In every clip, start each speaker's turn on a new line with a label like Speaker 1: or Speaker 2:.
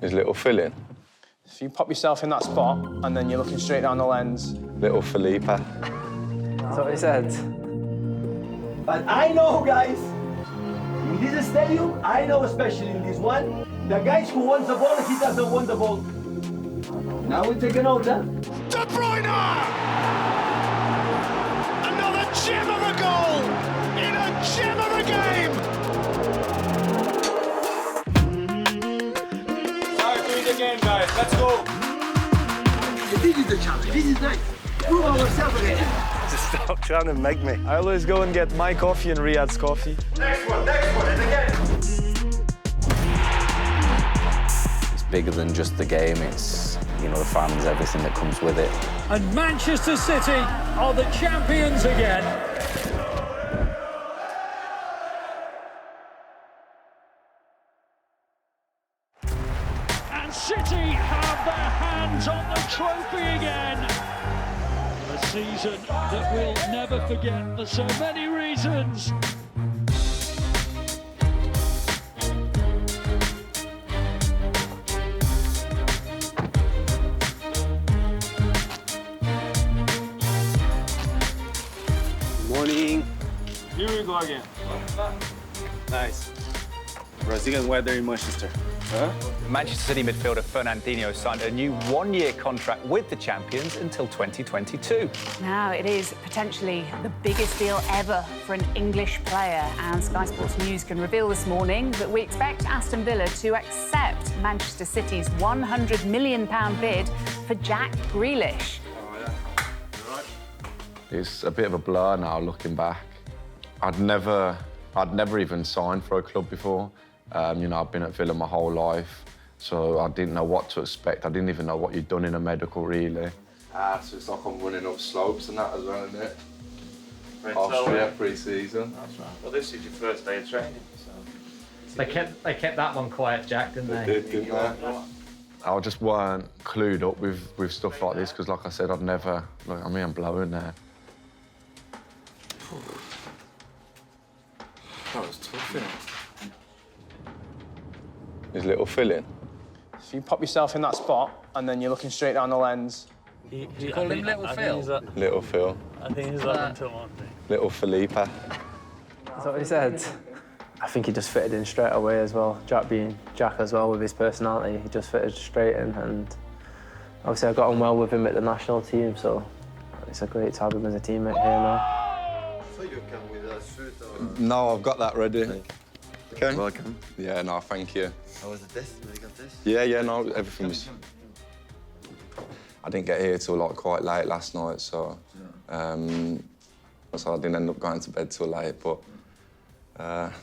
Speaker 1: His little filling.
Speaker 2: If you pop yourself in that spot and then you're looking straight down the lens.
Speaker 1: Little Felipe.
Speaker 3: That's what he said.
Speaker 4: But I know, guys, in this stadium, I know especially in this one, the guys who wants the ball, he doesn't want the ball. Now we take a note, huh?
Speaker 5: De Bruyne! Another gem of a goal in a gem of a game!
Speaker 2: All right, do it again, guys. Let's go.
Speaker 4: This is the challenge. This is nice. Prove ourselves again.
Speaker 3: Just stop trying to make me. I always go and get my coffee and Riyadh's coffee.
Speaker 4: Next one, and again.
Speaker 6: It's bigger than just the game. It's, you know, the fans, everything that comes with it.
Speaker 7: And Manchester City are the champions again. And City have their hands on the trophy again. A season that we'll never forget for so many reasons.
Speaker 3: Morning.
Speaker 2: Here we go again.
Speaker 3: Nice. Brazilian weather in Manchester. Huh?
Speaker 8: Manchester City midfielder Fernandinho signed a new one-year contract with the champions until 2022.
Speaker 9: Now, it is potentially the biggest deal ever for an English player, and Sky Sports News can reveal this morning that we expect Aston Villa to accept Manchester City's £100 million bid for Jack Grealish.
Speaker 1: It's a bit of a blur now, looking back. I'd never even signed for a club before. You know, I've been at Villa my whole life, so I didn't know what to expect. I didn't even know what you'd done in a medical, really. So it's like I'm running up slopes and that as well, isn't it? Austria pre-season.
Speaker 10: That's right. Well, this is your first day of training, so...
Speaker 11: They kept that one quiet, Jack, didn't they?
Speaker 1: They did, didn't they? I just weren't clued up with stuff like this, because like I said, I'd never... Look, I mean, I'm blowing there.
Speaker 10: That was tough, isn't it?
Speaker 1: His little filling.
Speaker 2: If you pop yourself in that spot and then you're looking straight down the lens.
Speaker 11: Do you call him Little Phil?
Speaker 1: Little Phil.
Speaker 11: I think he's that until one thing.
Speaker 1: Little Felipe.
Speaker 3: That's what he said. I think he just fitted in straight away as well. Jack being Jack as well, with his personality, he just fitted straight in. And obviously I got on well with him at the national team, so it's a great to have him as a teammate here now.
Speaker 10: So you come with a suit or...
Speaker 1: No, I've got that ready. Okay.
Speaker 10: Welcome.
Speaker 1: Yeah, no, thank you.
Speaker 10: How was the test? Did you got this?
Speaker 1: Yeah, no, everything was... I didn't get here till like quite late last night, so so I didn't end up going to bed till late. But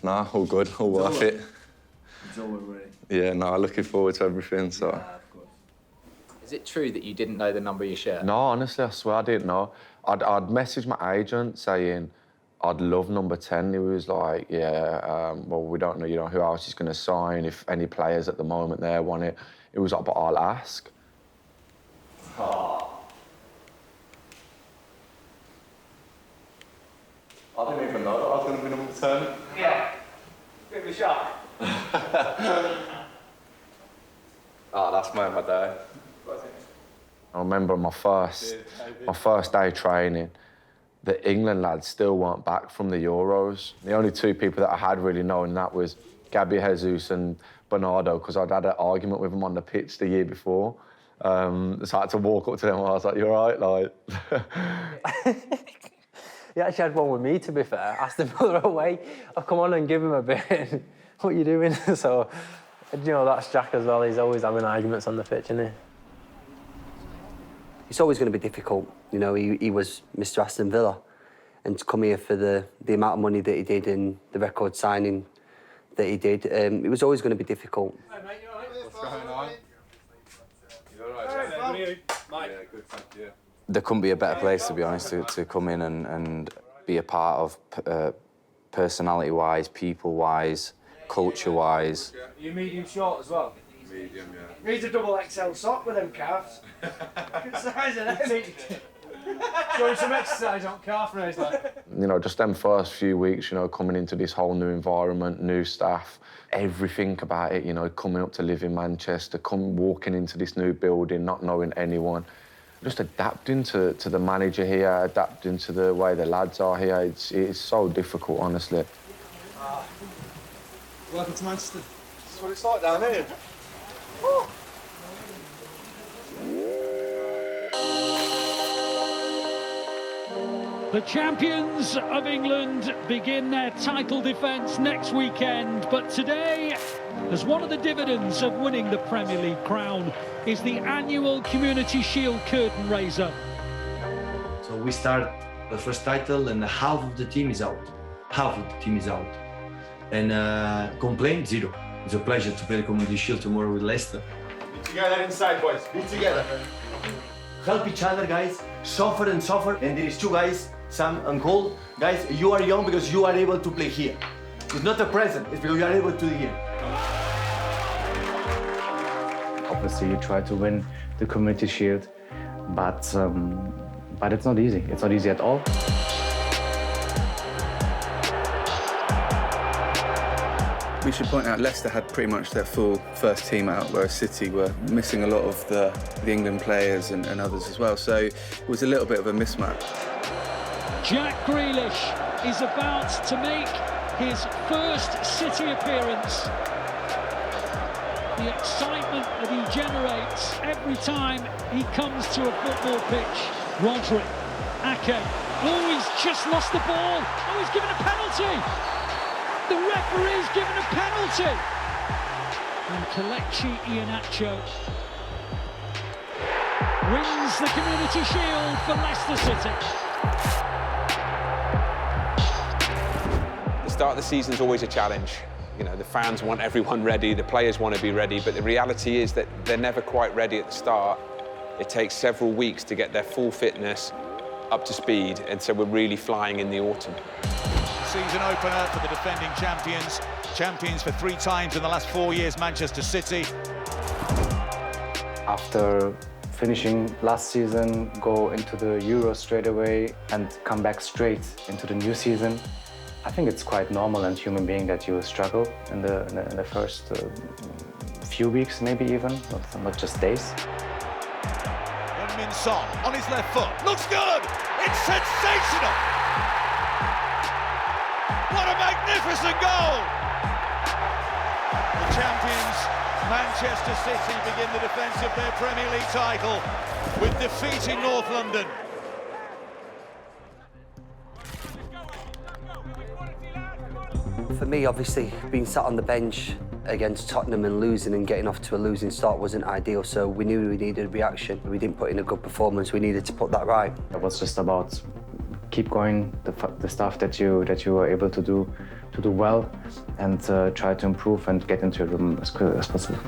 Speaker 1: no, all good, all worth it.
Speaker 10: It's all ready.
Speaker 1: Yeah, no, looking forward to everything. So.
Speaker 10: Yeah, of course.
Speaker 8: Is it true that you didn't know the number of your shirt?
Speaker 1: No, honestly, I swear I didn't know. I'd messaged my agent saying I'd love number 10. He was like, yeah, well, we don't know, you know, who else is going to sign, if any players at the moment there want it. It was like, but I'll ask. Oh. I didn't even know that I was going to be number 10.
Speaker 2: Yeah. Bit of a shock.
Speaker 1: Oh, that's made my day. I remember my first day training, the England lads still weren't back from the Euros. The only two people that I had really known that was Gabby Jesus and Bernardo, because I'd had an argument with them on the pitch the year before. So I had to walk up to them and I was like, "You all right?" Like.
Speaker 3: He actually had one with me, to be fair. Asked him the other way. I'll come on and give him a bit. What are you doing? So, you know, that's Jack as well. He's always having arguments on the pitch, isn't he?
Speaker 12: It's always going to be difficult. You know, he was Mr. Aston Villa, and to come here for the amount of money that he did and the record signing that he did, it was always going to be difficult.
Speaker 1: Hey, mate, you all right? What's going on? You all right?
Speaker 10: Yeah, good, thank you.
Speaker 6: There couldn't be a better place, to be honest, to come in and be a part of, personality-wise, people-wise, culture-wise.
Speaker 2: Are you medium short as well?
Speaker 10: Medium, yeah.
Speaker 2: Needs a double XL sock with them calves. Good size of them. Doing some exercise on calf raise, like.
Speaker 1: You know, just them first few weeks, you know, coming into this whole new environment, new staff, everything about it, you know, coming up to live in Manchester, walking into this new building, not knowing anyone, just adapting to the manager here, adapting to the way the lads are here. It's so difficult, honestly.
Speaker 10: Welcome to Manchester. This is what it's like down here.
Speaker 7: The champions of England begin their title defence next weekend, but today, as one of the dividends of winning the Premier League crown, is the annual Community Shield curtain raiser.
Speaker 4: So we start the first title and half of the team is out. Half of the team is out. And complaint, zero. It's a pleasure to play the Community Shield tomorrow with Leicester.
Speaker 10: Be together inside, boys. Be together.
Speaker 4: Help each other, guys. Suffer and suffer. And there is two guys, Sam and Cole. Guys, you are young because you are able to play here. It's not a present, it's because you are able to do here.
Speaker 13: Obviously, you try to win the Community Shield, but it's not easy. It's not easy at all.
Speaker 14: We should point out Leicester had pretty much their full first team out, whereas City were missing a lot of the England players and others as well. So it was a little bit of a mismatch.
Speaker 7: Jack Grealish is about to make his first City appearance. The excitement that he generates every time he comes to a football pitch. Rodri, Ake. Oh, he's just lost the ball. Oh, he's given a penalty. The referee's given a penalty. And Kelechi Iheanacho wins the Community Shield for Leicester City.
Speaker 15: The start of the season is always a challenge. You know, the fans want everyone ready, the players want to be ready, but the reality is that they're never quite ready at the start. It takes several weeks to get their full fitness up to speed, and so we're really flying in the autumn.
Speaker 5: Season opener for the defending champions. Champions for 3 times in the last 4 years, Manchester City.
Speaker 13: After finishing last season, go into the Euro straight away and come back straight into the new season. I think it's quite normal and human being that you struggle in the first few weeks, maybe even, not just days.
Speaker 5: Min Son on his left foot. Looks good! It's sensational! What a magnificent goal! The champions, Manchester City, begin the defence of their Premier League title with defeating North London.
Speaker 12: For me, obviously, being sat on the bench against Tottenham and losing and getting off to a losing start wasn't ideal, so we knew we needed a reaction. We didn't put in a good performance, we needed to put that right.
Speaker 13: It was just about keep going, the stuff that you were able to do well, and try to improve and get into a room as quickly as possible.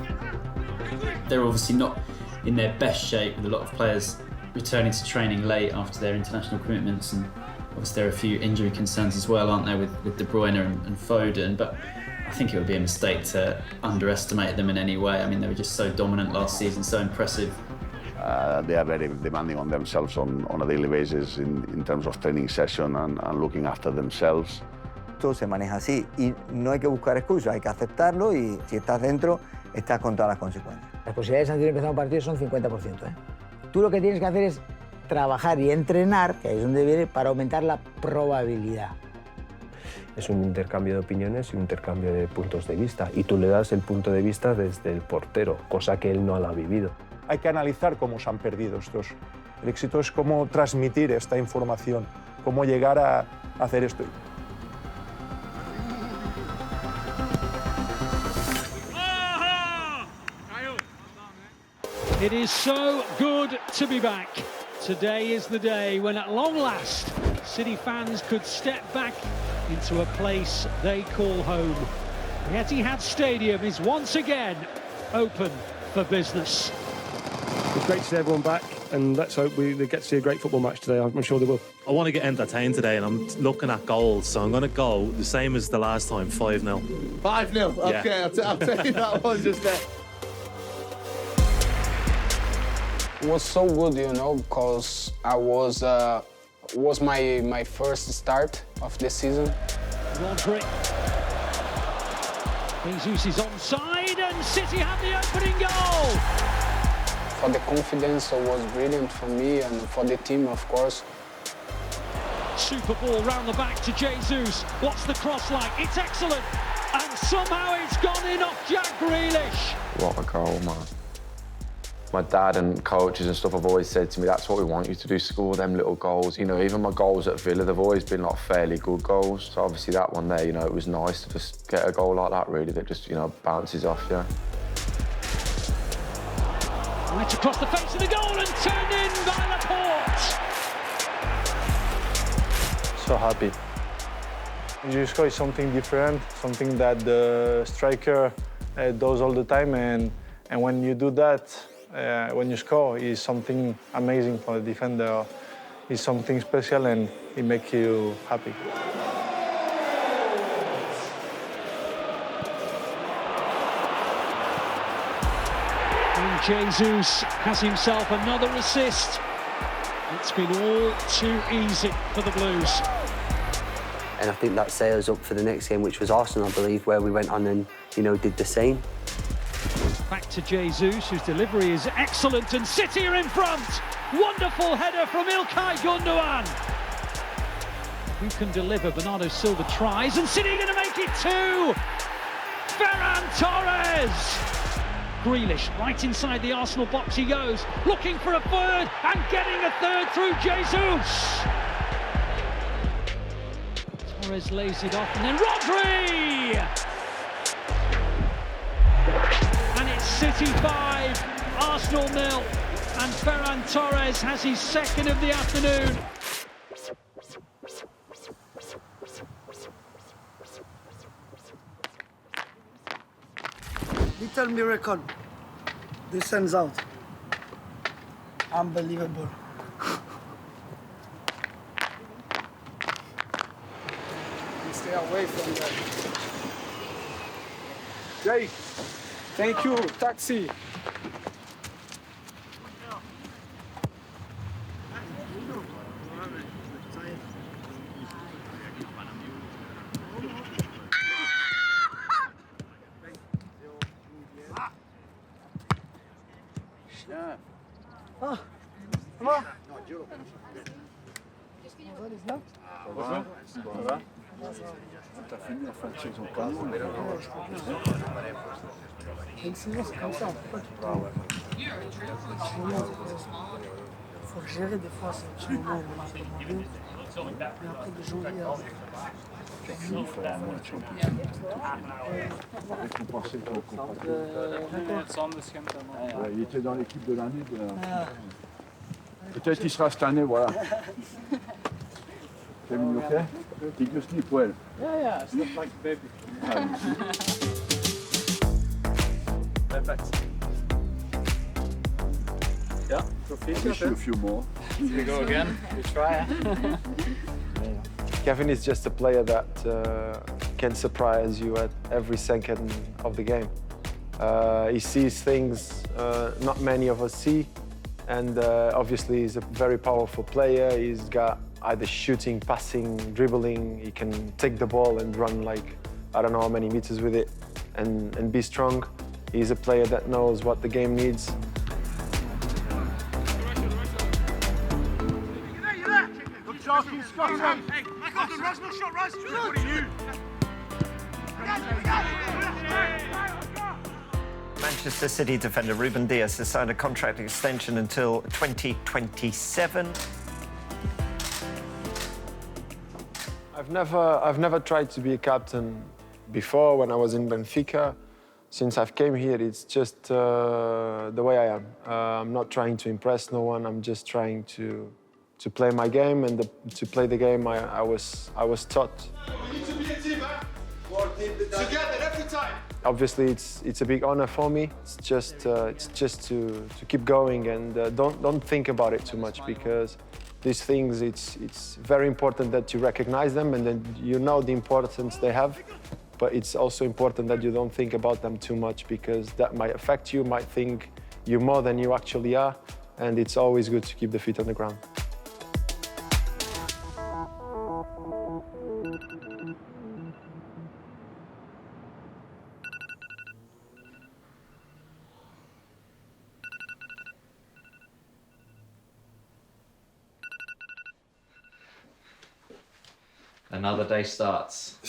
Speaker 16: They're obviously not in their best shape, with a lot of players returning to training late after their international commitments, and obviously there are a few injury concerns as well, aren't there, with De Bruyne and Foden, but I think it would be a mistake to underestimate them in any way. I mean, they were just so dominant last season, so impressive.
Speaker 17: They are very demanding on themselves on a daily basis in terms of training session and looking after themselves.
Speaker 18: Todo se maneja así y no hay que buscar excusas, hay que aceptarlo y si estás dentro, estás con todas las consecuencias. Las posibilidades antes de empezar un partido son 50%. Tú lo que tienes que hacer es trabajar y entrenar, que ahí es donde viene, para aumentar la probabilidad.
Speaker 19: Es un intercambio de opiniones y un intercambio de puntos de vista, y tú le das el punto de vista desde el portero, cosa que él no la ha vivido.
Speaker 20: Hay que analizar cómo se han perdido estos. El éxito es cómo transmitir esta información, cómo llegar a hacer esto.
Speaker 7: It is so good to be back. Today is the day when, at long last, City fans could step back into a place they call home. The Etihad Stadium is once again open for business.
Speaker 21: It's great to see everyone back, and let's hope they get to see a great football match today. I'm sure they will.
Speaker 22: I want to get entertained today, and I'm looking at goals, so I'm going to go the same as the last time, 5-0.
Speaker 10: 5-0? Okay, I'll tell you that one just there.
Speaker 9: It was so good, you know, because I was my first start of the season.
Speaker 7: Rodri. Jesus is onside and City have the opening goal.
Speaker 9: For the confidence, it was brilliant for me and for the team, of course.
Speaker 7: Super ball round the back to Jesus. What's the cross like? It's excellent. And somehow it's gone in off Jack Grealish.
Speaker 1: What a goal, man. My dad and coaches and stuff have always said to me, that's what we want you to do, score them little goals. You know, even my goals at Villa, they've always been like fairly good goals. So obviously that one there, you know, it was nice to just get a goal like that, really, that just, you know, bounces off you.
Speaker 7: Right across the face of the goal and turned in by Laporte.
Speaker 20: So happy. You score something different, something that the striker does all the time, and when you do that, when you score, is something amazing for the defender. It's something special, and it makes you happy.
Speaker 7: And Jesus has himself another assist. It's been all too easy for the Blues.
Speaker 12: And I think that set us up for the next game, which was Arsenal, I believe, where we went on and, you know, did the same.
Speaker 7: Back to Jesus, whose delivery is excellent, and City are in front. Wonderful header from İlkay Gündoğan. Who can deliver? Bernardo Silva tries, and City are going to make it two. Ferran Torres. Grealish right inside the Arsenal box he goes, looking for a third, and getting a third through Jesus. Torres lays it off, and then Rodri! And it's City 5, Arsenal 0, and Ferran Torres has his second of the afternoon.
Speaker 11: Little miracle. The sun's out. Unbelievable.
Speaker 9: Stay away from that.
Speaker 20: Jay, thank you, taxi.
Speaker 11: Ah, ça va?
Speaker 17: T'as fini la fin de saison comme nous,
Speaker 11: Une saison, c'est comme ça, on peut pas tout le temps. Il faut gérer des fois, c'est un petit moment où on marque le but. Mais après, de janvier à...
Speaker 17: Il faut avoir moins de champions. Récompenser ton compatriote. Il était dans l'équipe de l'année. Peut-être qu'il sera cette année, voilà. Kevin, you okay? Did you sleep well?
Speaker 23: Yeah, slept like a baby.
Speaker 17: Perfect.
Speaker 23: Yeah, trophy.
Speaker 17: Wish you a few more.
Speaker 23: Here we go again. We try.
Speaker 19: Kevin is just a player that can surprise you at every second of the game. He sees things not many of us see, and obviously he's a very powerful player. He's got either shooting, passing, dribbling. He can take the ball and run like, I don't know how many meters with it, and be strong. He's a player that knows what the game needs.
Speaker 10: Hey, back off the Raz, no shot, Raz. What are you?
Speaker 24: Manchester City defender Ruben Dias has signed a contract extension until 2027.
Speaker 19: I've never tried to be a captain before when I was in Benfica. Since I've came here, it's just the way I am. I'm not trying to impress no one. I'm just trying to play my game, and to play the game I was taught.
Speaker 10: We need to be a team, huh? Together every time.
Speaker 19: Obviously, it's a big honor for me. It's just to keep going, and don't think about it too much, because these things, it's very important that you recognize them, and then you know the importance they have. But it's also important that you don't think about them too much, because that might affect you, might think you're more than you actually are. and it's always good to keep the feet on the ground.
Speaker 24: Another day starts.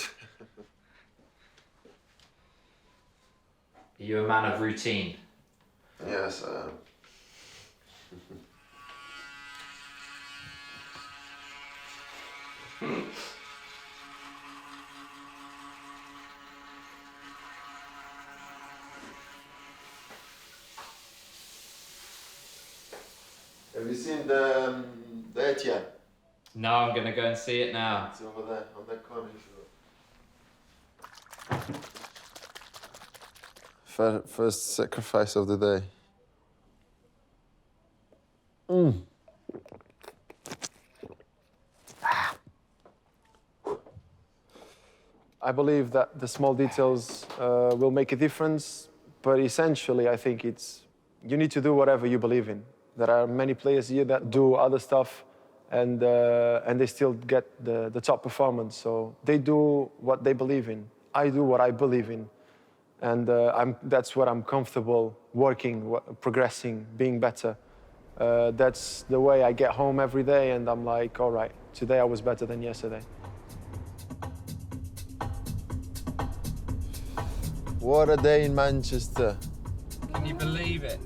Speaker 24: Are you a man of routine?
Speaker 1: Yes, I am. Have you seen the Etienne?
Speaker 24: No, I'm gonna go and see it now.
Speaker 1: It's over there, on that corner. First sacrifice of the day.
Speaker 19: I believe that the small details will make a difference, but essentially I think you need to do whatever you believe in. There are many players here that do other stuff and they still get the top performance. So they do what they believe in. I do what I believe in. And that's what I'm comfortable working, progressing, being better. That's the way I get home every day and I'm like, all right, today I was better than yesterday.
Speaker 1: What a day in Manchester.
Speaker 23: Can you believe it?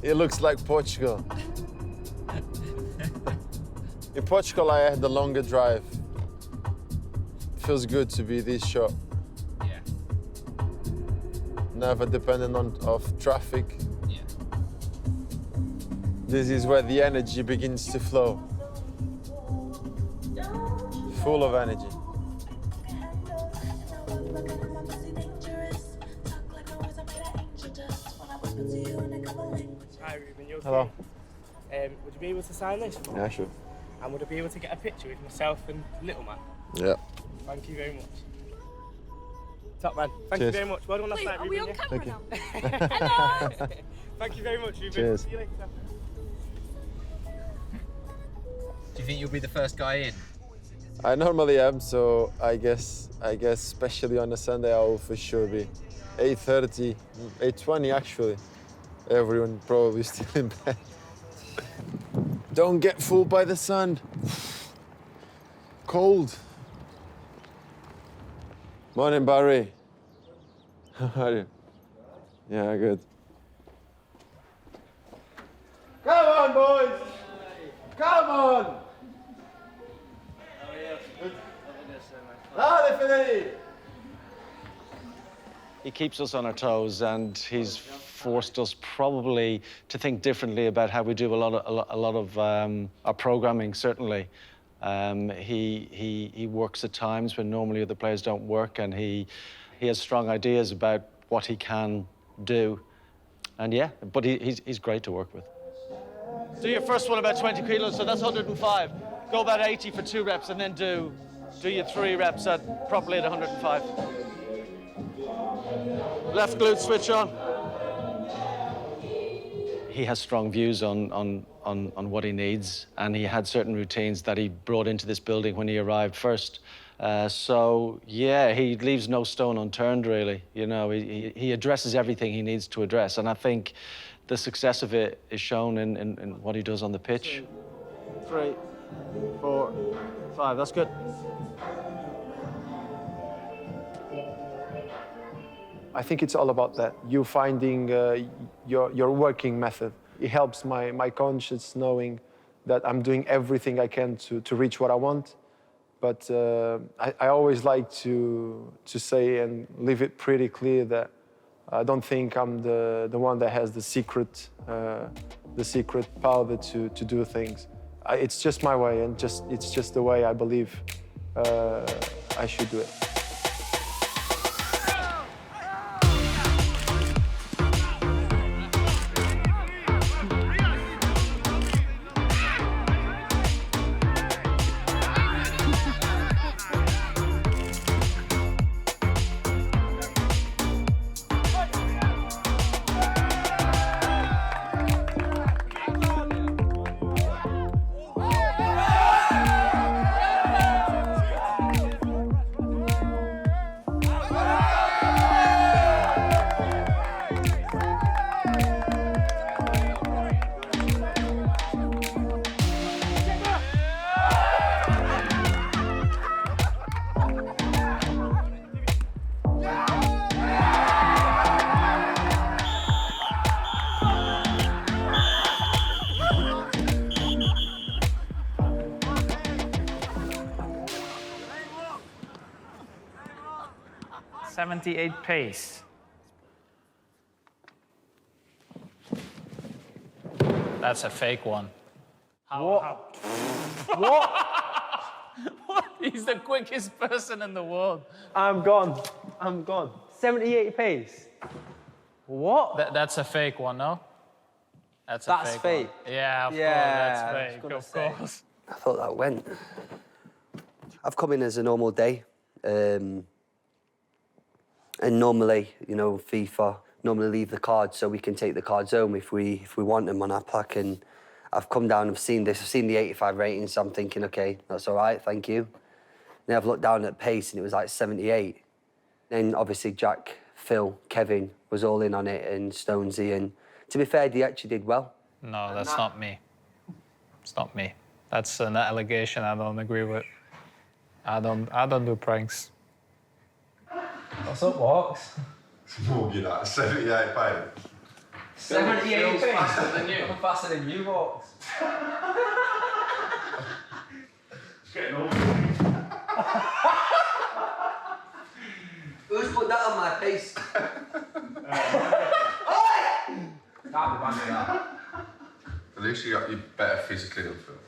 Speaker 1: It looks like Portugal. In Portugal, I had the longer drive. It feels good to be this short.
Speaker 23: Yeah.
Speaker 1: Never dependent of traffic.
Speaker 23: Yeah.
Speaker 1: This is where the energy begins to flow. Full of energy.
Speaker 23: Hi Ruben, you okay?
Speaker 19: Hello.
Speaker 23: Would you be able to sign this for me?
Speaker 1: Yeah, sure.
Speaker 23: And would I be able to get a picture with myself and Little Man?
Speaker 1: Yeah.
Speaker 23: Thank you very much. Top man, thank
Speaker 1: Cheers.
Speaker 23: you very much. Well done last night, Ruben.
Speaker 2: Are we on
Speaker 23: yeah?
Speaker 2: camera now?
Speaker 23: Hello! Thank you very much, Ruben.
Speaker 1: Cheers.
Speaker 23: See you later.
Speaker 24: Do you think you'll be the first guy in?
Speaker 1: I normally am, so I guess especially on a Sunday I will for sure be 8:30, 8:20 actually. Everyone probably still in bed. Don't get fooled by the sun. Cold. Morning, Barry. How are you? Yeah, good.
Speaker 10: Come on, boys! Come on! Dale, Federico!
Speaker 3: He keeps us on our toes, and he's forced us probably to think differently about how we do a lot of our programming. Certainly, he works at times when normally other players don't work, and he has strong ideas about what he can do. And yeah, but he's great to work with.
Speaker 6: Do your first one about 20 kilos, so that's 105. Go about 80 for 2 reps, and then do your 3 reps properly at 105. Left glute switch on.
Speaker 3: He has strong views on what he needs, and he had certain routines that he brought into this building when he arrived first. So yeah, he leaves no stone unturned, really. You know, he addresses everything he needs to address, and I think the success of it is shown in what he does on the pitch.
Speaker 6: 2, 3, 4, 5. That's good.
Speaker 19: I think it's all about that. You finding your working method. It helps my conscience knowing that I'm doing everything I can to reach what I want. But I always like to say and leave it pretty clear that I don't think I'm the one that has the secret powder to do things. It's just my way, and it's just the way I believe I should do it.
Speaker 2: 78 pace. That's a fake one.
Speaker 23: What?
Speaker 2: What? What? He's the quickest person in the world.
Speaker 19: I'm gone. I'm gone.
Speaker 23: 78 pace. What?
Speaker 2: That's a fake one, no? That's
Speaker 23: fake.
Speaker 2: One. Yeah, of
Speaker 23: Yeah,
Speaker 2: course, that's fake, of course.
Speaker 12: I thought that went. I've come in as a normal day. And normally, you know, FIFA normally leave the cards so we can take the cards home if we want them on our pack. And I've come down, I've seen this, I've seen the 85 rating, so I'm thinking, okay, that's all right, thank you. Then I've looked down at pace and it was like 78. Then obviously Jack, Phil, Kevin was all in on it, and Stonesy, and to be fair, they actually did well.
Speaker 2: No, that's not me. It's not me. That's an allegation I don't agree with. I don't do pranks.
Speaker 23: What's up, Walks?
Speaker 10: More you that, 78 pace.
Speaker 23: 78 pace?
Speaker 2: Faster than you.
Speaker 23: I'm faster than you, Walks.
Speaker 10: It's getting old.
Speaker 12: Who's put that on my face?
Speaker 23: Can't be bad with that.
Speaker 10: At least you better physically than Phil.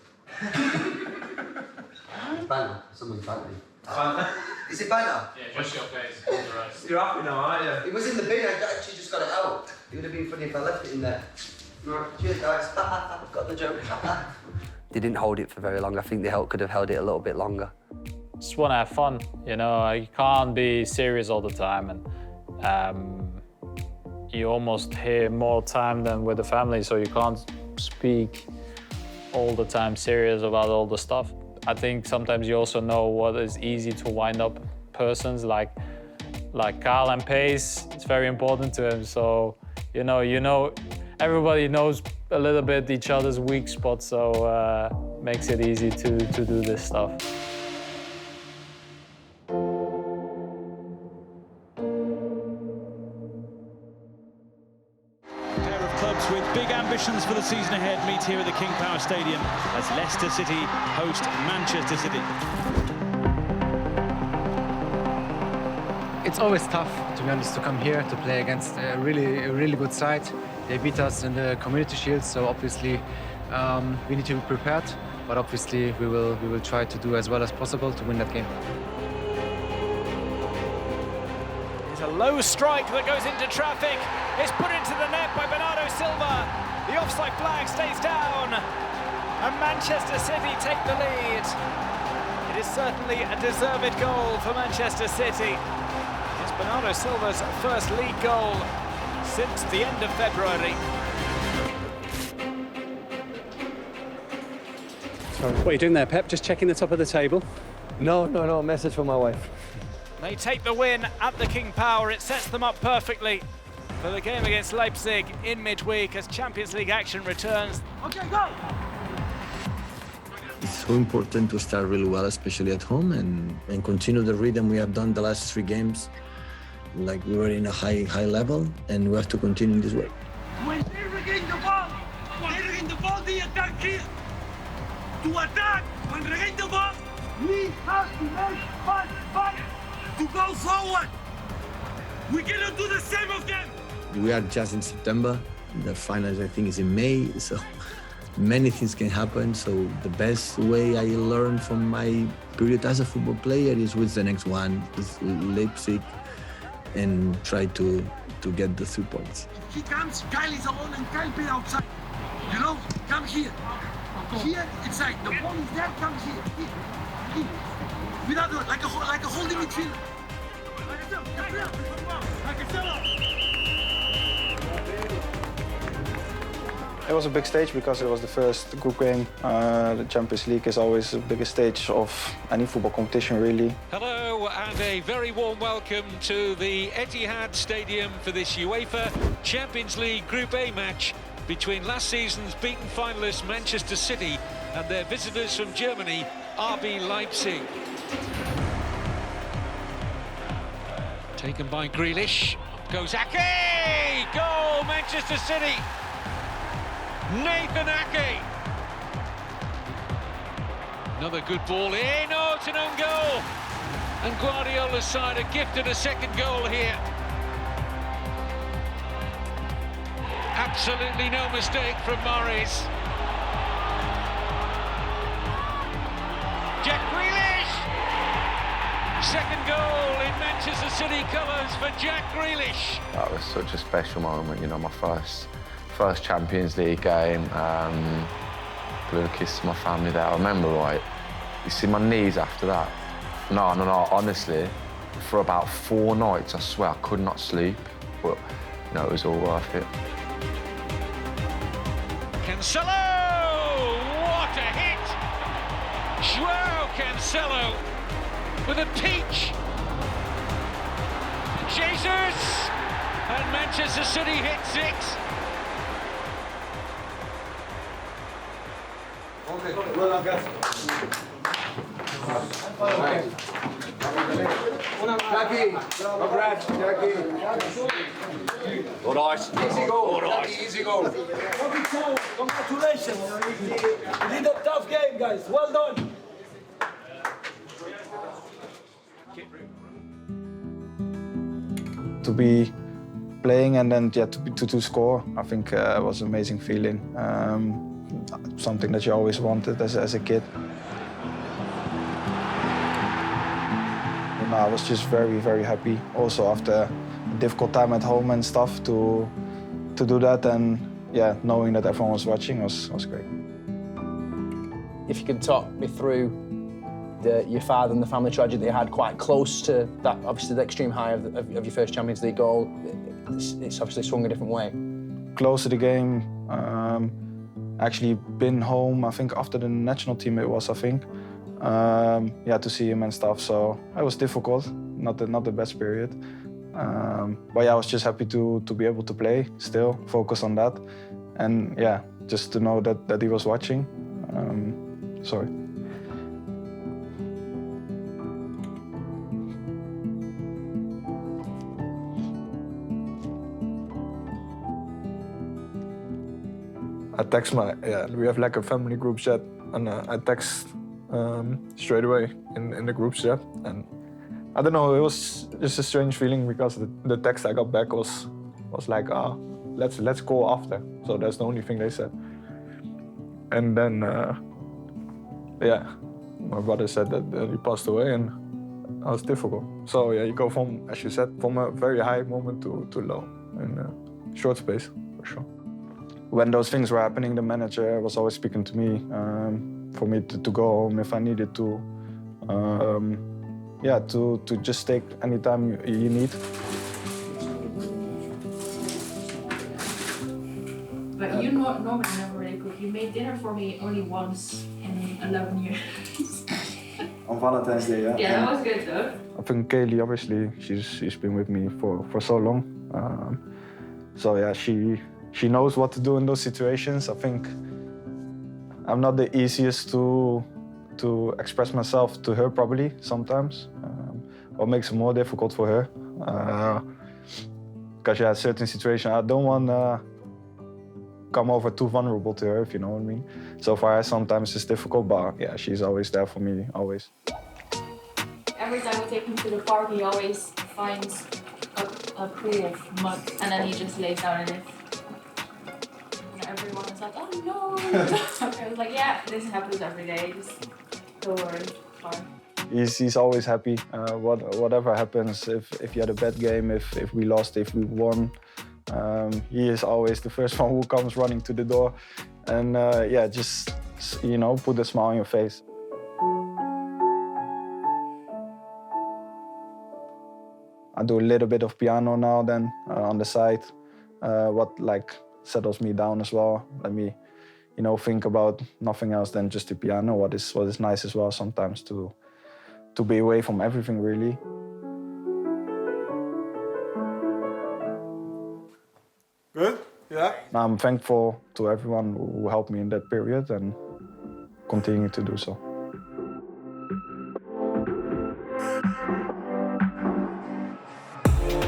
Speaker 12: Banner. Someone's banner. Is it banner?
Speaker 2: Yeah, just your face. All the rest.
Speaker 23: You're happy now, aren't you?
Speaker 12: It was in the bin, I actually just got it out. It would have been funny if I left it in there. Right, cheers guys. Got the joke. They didn't hold it for very long. I think they could have held it a little bit longer.
Speaker 2: Just want to have fun, you know. You can't be serious all the time, and you almost hear more time than with the family, so you can't speak all the time serious about all the stuff. I think sometimes you also know what is easy to wind up persons like Carl and Pace. It's very important to him, so you know, everybody knows a little bit each other's weak spots, so makes it easy to do this stuff.
Speaker 5: With big ambitions for the season ahead meet here at the King Power Stadium as Leicester City host Manchester City.
Speaker 4: It's always tough, to be honest, to come here to play against a really good side. They beat us in the Community Shield, so obviously we need to be prepared. But obviously we will try to do as well as possible to win that game.
Speaker 5: It's a low strike that goes into traffic. It's put into the net by Bernardo Silva. The offside flag stays down, and Manchester City take the lead. It is certainly a deserved goal for Manchester City. It's Bernardo Silva's first league goal since the end of February.
Speaker 21: What are you doing there, Pep? Just checking the top of the table?
Speaker 23: No, message from my wife.
Speaker 5: They take the win at the King Power. It sets them up perfectly for the game against Leipzig in midweek as Champions League action returns.
Speaker 11: Okay, go!
Speaker 8: It's so important to start really well, especially at home, and continue the rhythm we have done the last 3 games. Like we were in a high level, and we have to continue this way.
Speaker 11: When they regain the ball, they attack here. To attack, when they regain the ball, we have to make fight to go forward. We cannot do the same of them.
Speaker 8: We are just in September. The finals, I think, is in May, so many things can happen. So the best way I learn from my period as a football player is with the next one, is Leipzig, and try to get the 3 points.
Speaker 11: He comes, Kyle is alone, and Kyle play outside. You know, come here. Here, inside. The ball is there, come here. Here. Without like a holding midfielder.
Speaker 20: It was a big stage because it was the first group game. The Champions League is always the biggest stage of any football competition, really.
Speaker 5: Hello and a very warm welcome to the Etihad Stadium for this UEFA Champions League Group A match between last season's beaten finalists Manchester City and their visitors from Germany, RB Leipzig. Taken by Grealish, goes Ake! Goal, Manchester City! Nathan Ake! Another good ball in, oh, it's an own goal!
Speaker 7: And Guardiola's side are gifted a second goal here. Absolutely no mistake from Mahrez. Jack Grealish! Second goal in Manchester City colours for Jack Grealish.
Speaker 1: That was such a special moment, you know, my first Champions League game. Blew a kiss to my family there. I remember, right, you see my knees after that. No, honestly, for about 4 nights, I swear I could not sleep, but, you know, it was all worth it.
Speaker 7: Cancelo! What a hit! Joao Cancelo with a peach. Jesus! And Manchester City hit 6.
Speaker 10: Well done, guys. Jackie, congrats, Jackie.
Speaker 11: All right.
Speaker 10: Easy goal,
Speaker 11: All right.
Speaker 10: Jackie, easy goal.
Speaker 11: Congratulations. You did a tough game, guys. Well done.
Speaker 20: To be playing and then to score, I think was an amazing feeling. Something that you always wanted as a kid. I was just very, very happy. Also after a difficult time at home and stuff to do that, and yeah, knowing that everyone was watching was great.
Speaker 13: If you could talk me through your father and the family tragedy that you had quite close to that, obviously the extreme high of your first Champions League goal, it's obviously swung a different way.
Speaker 20: Close to the game, actually been home, I think after the national team it was, I think. Yeah, to see him and stuff, so it was difficult, not the best period. But yeah, I was just happy to be able to play, still focus on that. And yeah, just to know that he was watching. Sorry.
Speaker 19: I text we have like a family group chat, and I text straight away in the group chat, and I don't know, it was just a strange feeling because the text I got back was like, let's call after. So that's the only thing they said. And then yeah, my brother said that he passed away, and that was difficult. So yeah, you go from, as you said, from a very high moment to low in a short space, for sure. When those things were happening, the manager was always speaking to me for me to go home if I needed to. Yeah, to just take any time you need.
Speaker 14: But you normally never really cook. You made dinner for me only once in 11 years.
Speaker 19: On Valentine's Day, yeah?
Speaker 14: Yeah, that was good though.
Speaker 19: I think Kaylee, obviously, she's been with me for so long. So yeah, she knows what to do in those situations. I think I'm not the easiest to express myself to her probably sometimes. What makes it more difficult for her. Because yeah, certain situations, I don't want to come over too vulnerable to her, if you know what I mean. So for her, sometimes it's difficult, but yeah, she's always there for me, always.
Speaker 14: Every time we take him to the park, he always finds a pool of mud, and then he just lays down in it. And everyone is like, oh no! I was like, yeah, this happens every day, just don't worry, it's fine.
Speaker 19: He's always happy, whatever happens, if you had a bad game, if we lost, if we won. He is always the first one who comes running to the door and yeah, just, you know, put a smile on your face. I do a little bit of piano now then on the side, what like settles me down as well. Let me, you know, think about nothing else than just the piano. What is nice as well sometimes to be away from everything really.
Speaker 10: Good? Yeah?
Speaker 19: I'm thankful to everyone who helped me in that period and continue to do so.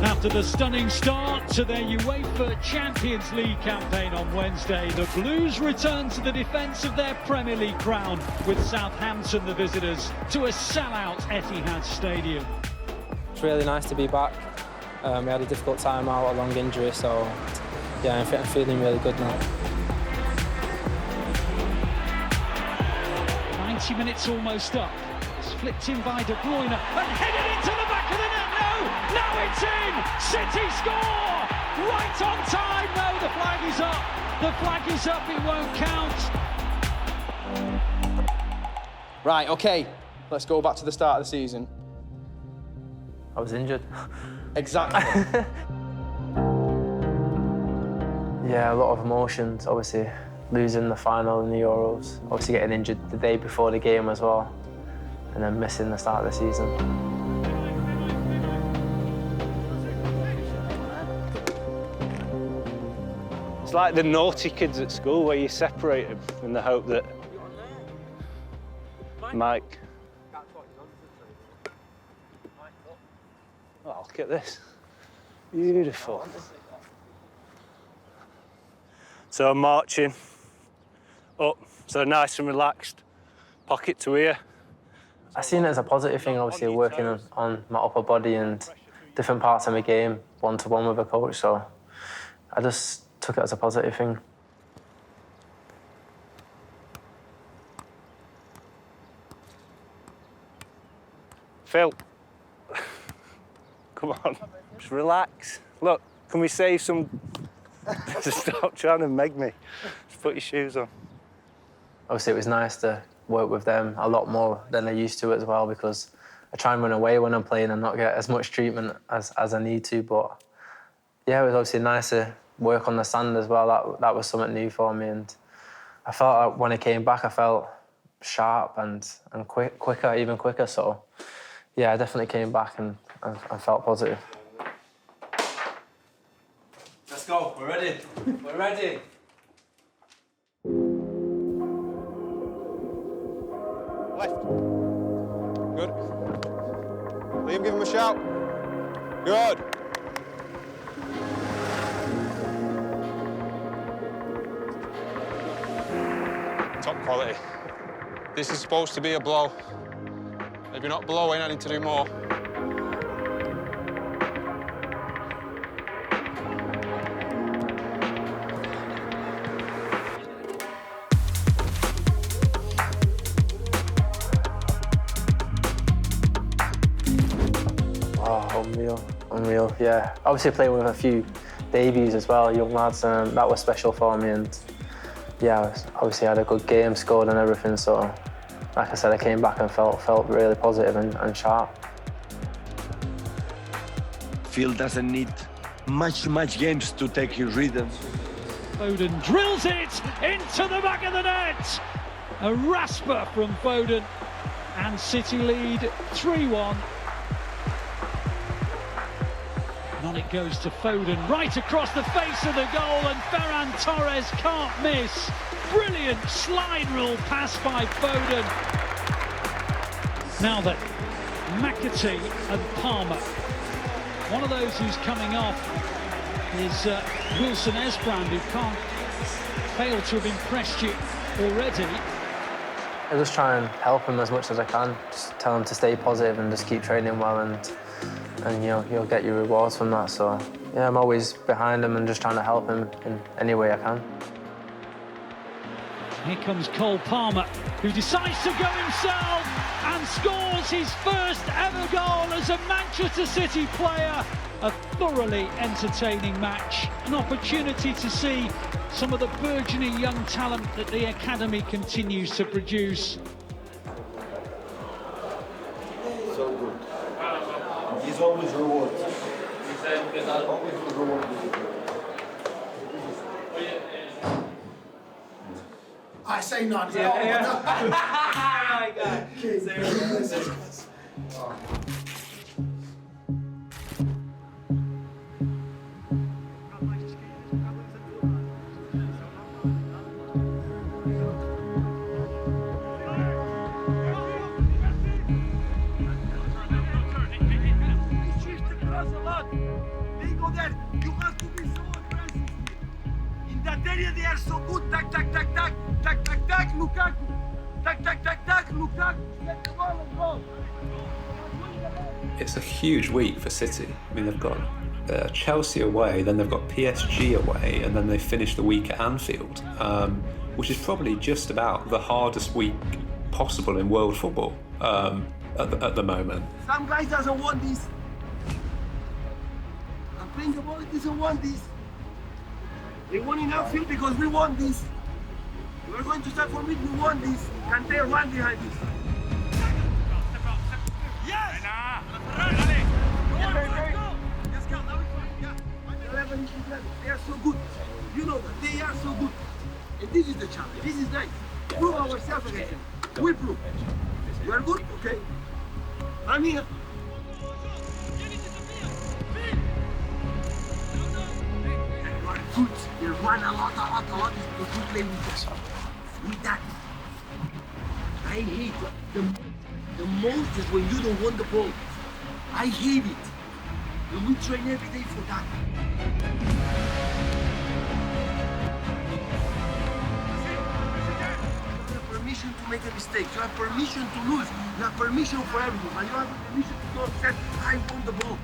Speaker 7: After After the stunning start to their UEFA Champions League campaign on Wednesday, the Blues return to the defence of their Premier League crown with Southampton the visitors to a sellout Etihad Stadium.
Speaker 15: It's really nice to be back. We had a difficult time out, a long injury, so yeah, I'm feeling really good now.
Speaker 7: 90 minutes almost up. It's flicked in by Bruyne and headed into the back of the net. No, now it's in. City score right on time. No, the flag is up. The flag is up. It won't count.
Speaker 13: Right, okay. Let's go back to the start of the season.
Speaker 15: I was injured.
Speaker 13: Exactly.
Speaker 15: Yeah, a lot of emotions. Obviously, losing the final in the Euros. Obviously, getting injured the day before the game as well, and then missing the start of the season.
Speaker 21: It's like the naughty kids at school where you separate them in the hope that Mike. Oh, look at this. Beautiful. So I'm marching up, so nice and relaxed, pocket to ear.
Speaker 15: I seen it as a positive thing, obviously, working on my upper body and different parts of my game, one-to-one with a coach, so I just took it as a positive thing.
Speaker 21: Phil, come on, just relax. Look, can we save some... Just stop trying to meg me. Just put your shoes on.
Speaker 15: Obviously, it was nice to work with them a lot more than I used to as well, because I try and run away when I'm playing and not get as much treatment as I need to. But yeah, it was obviously nice to work on the sand as well. That was something new for me, and I felt like when I came back, I felt sharp and quicker, even quicker. So yeah, I definitely came back and felt positive.
Speaker 16: Let's go, we're ready. We're ready.
Speaker 10: Left. Good. Liam, give him a shout. Good. Top quality. This is supposed to be a blow. Maybe not blowing, I need to do more.
Speaker 15: Unreal, yeah. Obviously playing with a few debuts as well, young lads, and that was special for me. And yeah, obviously had a good game, scored and everything. So, like I said, I came back and felt really positive and sharp.
Speaker 18: Phil doesn't need much games to take his rhythm.
Speaker 7: Foden drills it into the back of the net. A rasper from Foden, and City lead 3-1. On it goes to Foden, right across the face of the goal, and Ferran Torres can't miss. Brilliant slide rule pass by Foden. Now then, McAtee and Palmer. One of those who's coming off is Wilson Esbrand, who can't fail to have impressed you already.
Speaker 15: I just try and help him as much as I can. Just tell him to stay positive and just keep training well, and you know, you'll get your rewards from that. So yeah, I'm always behind him and just trying to help him in any way I can.
Speaker 7: Here comes Cole Palmer, who decides to go himself and scores his first ever goal as a Manchester City player. A thoroughly entertaining match, an opportunity to see some of the burgeoning young talent that the academy continues to produce.
Speaker 18: So good. He's always rewarded. Always rewarded.
Speaker 11: I say none.
Speaker 16: Yeah. Oh my God.
Speaker 11: area, they are so good. Tac, tac, tac, tac, tac, tac, tac, Lukaku. Tac, tac, tac, tac, Lukaku. Get the ball and go.
Speaker 9: It's a huge week for City. I mean, they've got Chelsea away, then they've got PSG away, and then they finish the week at Anfield, which is probably just about the hardest week possible in world football at the moment.
Speaker 11: Some guys doesn't want this. I'm playing the ball, he doesn't want this. They want in Anfield because we want this. We're going to start from it, we want this. Can they run behind this? Yes! They are so good. You know that. They are so good. And this is the challenge. This is nice. Prove ourselves against them. We prove. We are good, okay? I'm here. You are good. You run a lot because you play with us. With that. I hate the most is when you don't want the ball. I hate it. And we train every day for that. You have permission to make a mistake. You have permission to lose. You have permission for everything. But you have permission to not say, I want the ball.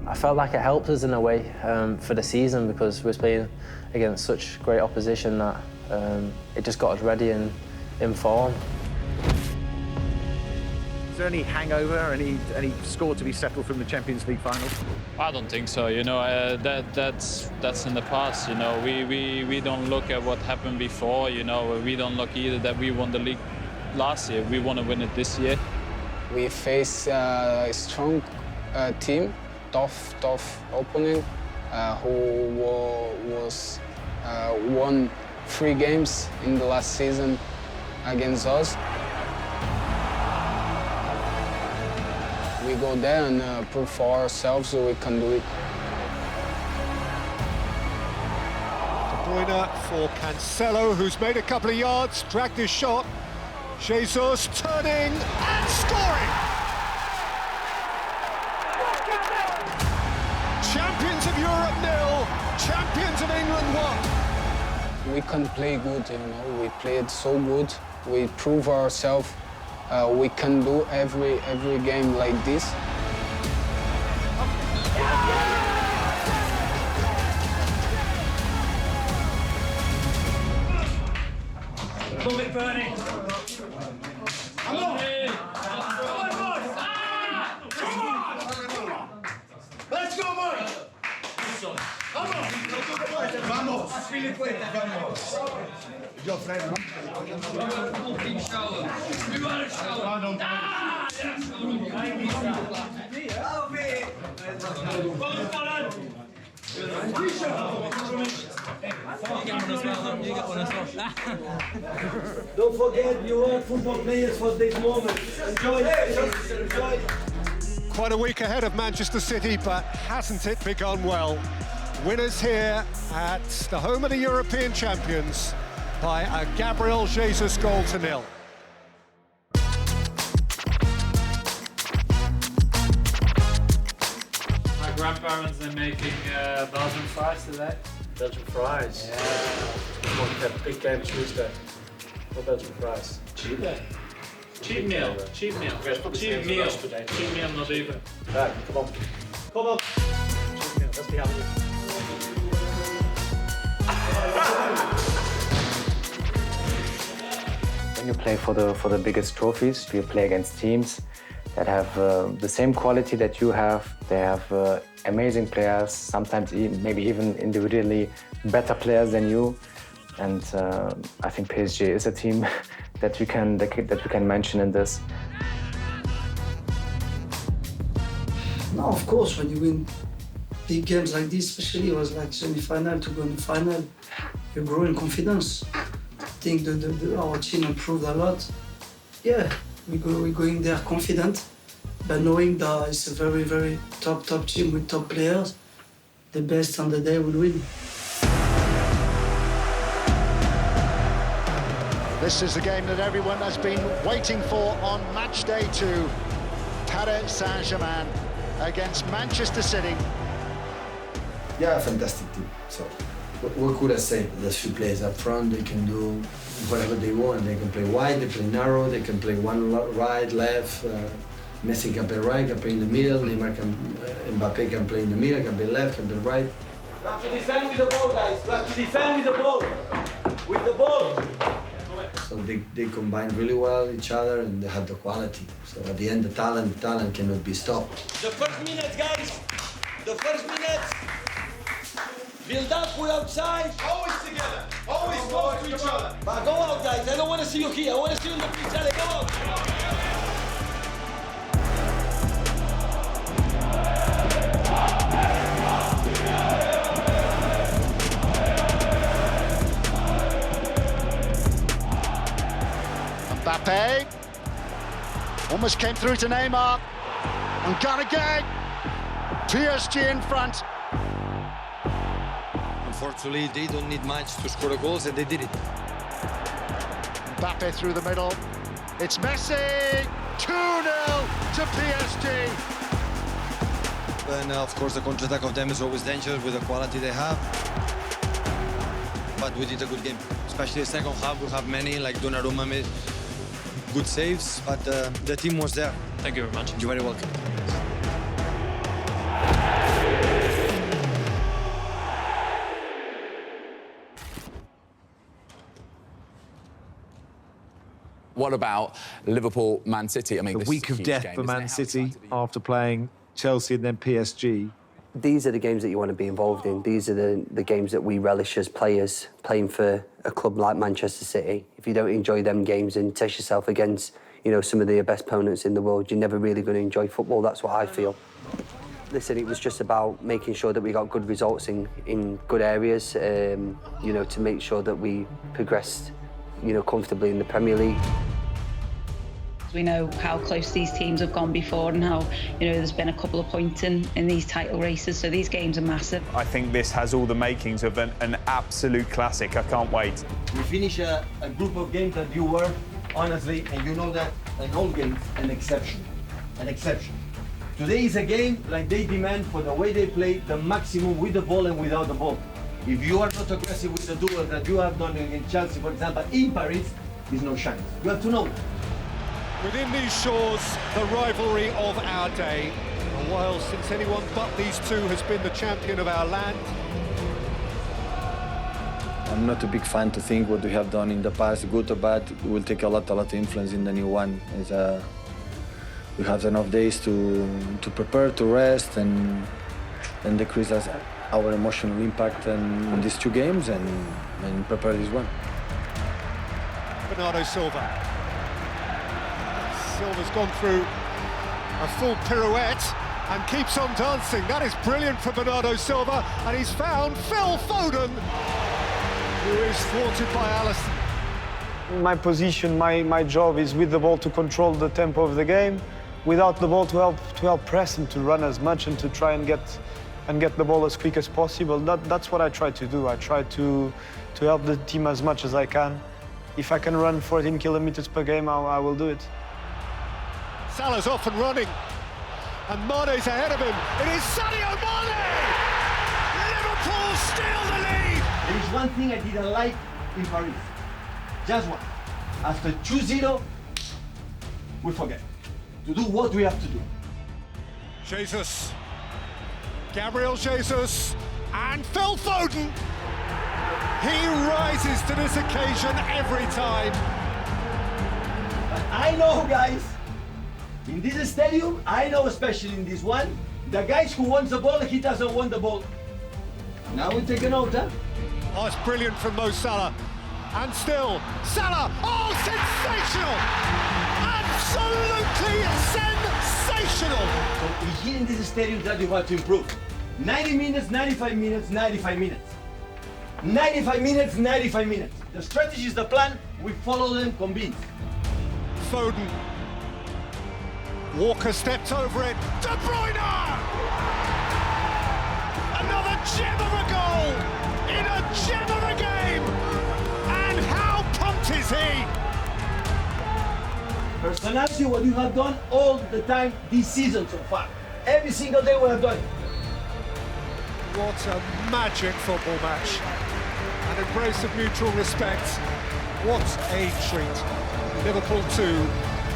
Speaker 15: I felt like it helped us in a way for the season because we was playing against such great opposition that it just got us ready and in form.
Speaker 17: Is there any hangover, any score to be settled from the Champions League final?
Speaker 2: I don't think so. You know, that's in the past. You know, we don't look at what happened before. You know, we don't look either that we won the league last year. We want to win it this year.
Speaker 22: We face a strong team, tough opponent who was won 3 games in the last season against us. We go there and prove for ourselves that we can do it.
Speaker 24: Bruyne for Cancelo, who's made a couple of yards, dragged his shot. Jesus turning and scoring! Champions of Europe 0, champions of England 1.
Speaker 22: We can play good, you know. We played so good. We prove ourselves. We can do every game like this.
Speaker 11: Move it, Bernie. Come on. Let's go, Mike. Come on. Vamos. Vamos. Yo freno. Don't forget, you are football players for this moment. Enjoy it.
Speaker 24: Quite a week ahead of Manchester City, but hasn't it begun well? Winners here at the home of the European champions by a Gabriel Jesus goal to 0.
Speaker 2: My grandparents are making Belgian fries today.
Speaker 25: Belgian fries? Yeah. We'll have a big game Tuesday. What Belgian fries? Cheap day.
Speaker 2: Cheap meal. Cheap meal. Cheap meal. Cheap meal, not even.
Speaker 25: Right, come on. Come on. Cheap meal, let's be happy.
Speaker 26: When you play for the biggest trophies, you play against teams that have the same quality that you have. They have amazing players, sometimes maybe even individually better players than you. And I think PSG is a team that we can mention in this.
Speaker 27: No, of course, when you win big games like this, especially it was like semi-final to go in the final, you grow in confidence. I think our team improved a lot. Yeah, we go in there confident, but knowing that it's a very, very top team with top players. The best on the day will win.
Speaker 24: This is the game that everyone has been waiting for on match day 2. Paris Saint-Germain against Manchester City.
Speaker 3: Yeah, fantastic team. So, what could I say? There's few players up front. They can do whatever they want. They can play wide, they play narrow, they can play one right, left. Messi can play right, can play in the middle. Neymar can, Mbappe can play in the middle, can play left, can play right.
Speaker 11: We have to defend with the ball, guys. We have to defend with the ball. With the ball.
Speaker 3: So they combine really well each other, and they have the quality. So at the end, the talent cannot be stopped.
Speaker 11: The first minutes, guys. The first minutes. Build up, pull outside. Always together. Always close to each other. But go out, guys. I don't want to see you here. I want to see you in the pitch. Allez, go out.
Speaker 24: Mbappe almost came through to Neymar, and gone again. PSG in front.
Speaker 4: Unfortunately, they don't need much to score the goals, and they did it.
Speaker 24: Mbappe through the middle. It's Messi. 2-0 to PSG.
Speaker 4: And of course, the counter-attack of them is always dangerous with the quality they have. But we did a good game, especially the second half. We have many, like Donnarumma made good saves, but the team was there.
Speaker 5: Thank you very much.
Speaker 4: You're very welcome.
Speaker 6: What about Liverpool, Man City? I mean,
Speaker 8: the week of death for Man City after playing Chelsea and then PSG.
Speaker 12: These are the games that you want to be involved in. These are the games that we relish as players, playing for a club like Manchester City. If you don't enjoy them games and test yourself against, you know, some of the best opponents in the world, you're never really going to enjoy football. That's what I feel. Listen, it was just about making sure that we got good results in good areas, you know, to make sure that we progressed, you know, comfortably in the Premier League.
Speaker 23: We know how close these teams have gone before and how, you know, there's been a couple of points in these title races, so these games are massive.
Speaker 28: I think this has all the makings of an absolute classic. I can't wait.
Speaker 11: We finish a group of games that you were, honestly, and you know that in all games, an exception. An exception. Today is a game like they demand for the way they play, the maximum with the ball and without the ball. If you are not aggressive with the duel that you have done against Chelsea, for example, in Paris, there's no chance. You have to know that.
Speaker 24: Within these shores, the rivalry of our day. A while since anyone but these two has been the champion of our land.
Speaker 3: I'm not a big fan to think what we have done in the past, good or bad, will take a lot of influence in the new one. We have enough days to prepare, to rest, and decrease our emotional impact in these two games and prepare this one.
Speaker 24: Bernardo Silva. Silva's gone through a full pirouette and keeps on dancing. That is brilliant for Bernardo Silva, and he's found Phil Foden, who is thwarted by Alisson.
Speaker 20: My position, my job is with the ball to control the tempo of the game, without the ball to help press and to run as much and to try and get the ball as quick as possible. That's what I try to do. I try to help the team as much as I can. If I can run 14 kilometers per game, I will do it.
Speaker 24: Salah's off and running, and Mane's ahead of him. It is Sadio Mane! Liverpool steal the lead!
Speaker 11: There is one thing I didn't like in Paris. Just one. After 2-0, we forget to do what we have to do.
Speaker 24: Jesus, Gabriel Jesus, and Phil Foden. He rises to this occasion every time.
Speaker 11: But I know, guys, in this stadium, I know especially in this one, the guys who wants the ball, he doesn't want the ball. Now we take a note, huh?
Speaker 24: Oh, it's brilliant from Mo Salah. And still, Salah, oh, sensational! Absolutely sensational!
Speaker 11: So here in this stadium that you have to improve. 90 minutes, 95 minutes, 95 minutes. 95 minutes, 95 minutes. The strategy is the plan, we follow them convinced.
Speaker 24: Foden. Walker stepped over it. De Bruyne! Another gem of a goal in a gem of a game. And how pumped is he?
Speaker 11: Personality, what you have done all the time this season so far. Every single day we have done.
Speaker 24: What a magic football match. An embrace of mutual respect. What a treat. Liverpool 2,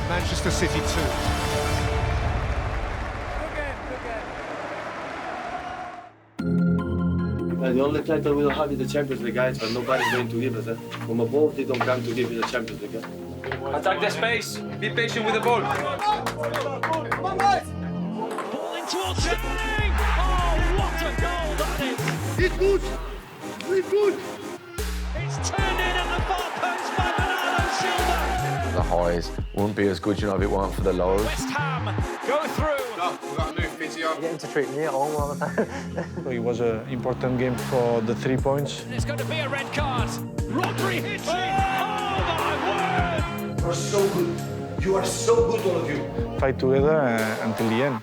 Speaker 24: Manchester City 2.
Speaker 18: The only title we don't have is the Champions League, guys, but nobody's going to give us. From above, they don't come to give you the Champions League.
Speaker 16: Attack the space. Be patient with the ball.
Speaker 11: Come on, guys!
Speaker 1: Ball in towards Sterling. Oh, what a goal that is!
Speaker 11: It's good. It's good.
Speaker 1: It's turned in at the far post by Bernardo Silva.
Speaker 5: The highs wouldn't be as good, you know, if it weren't for the lows.
Speaker 1: West Ham go through.
Speaker 16: We've got to move physio.
Speaker 15: Get him to treat me at home all the time.
Speaker 20: It was an important game for the 3 points.
Speaker 1: It's going to be a red card. Rodri hits it. Oh, my word!
Speaker 11: You are so good. You are so good, all of you.
Speaker 20: Fight together until the end.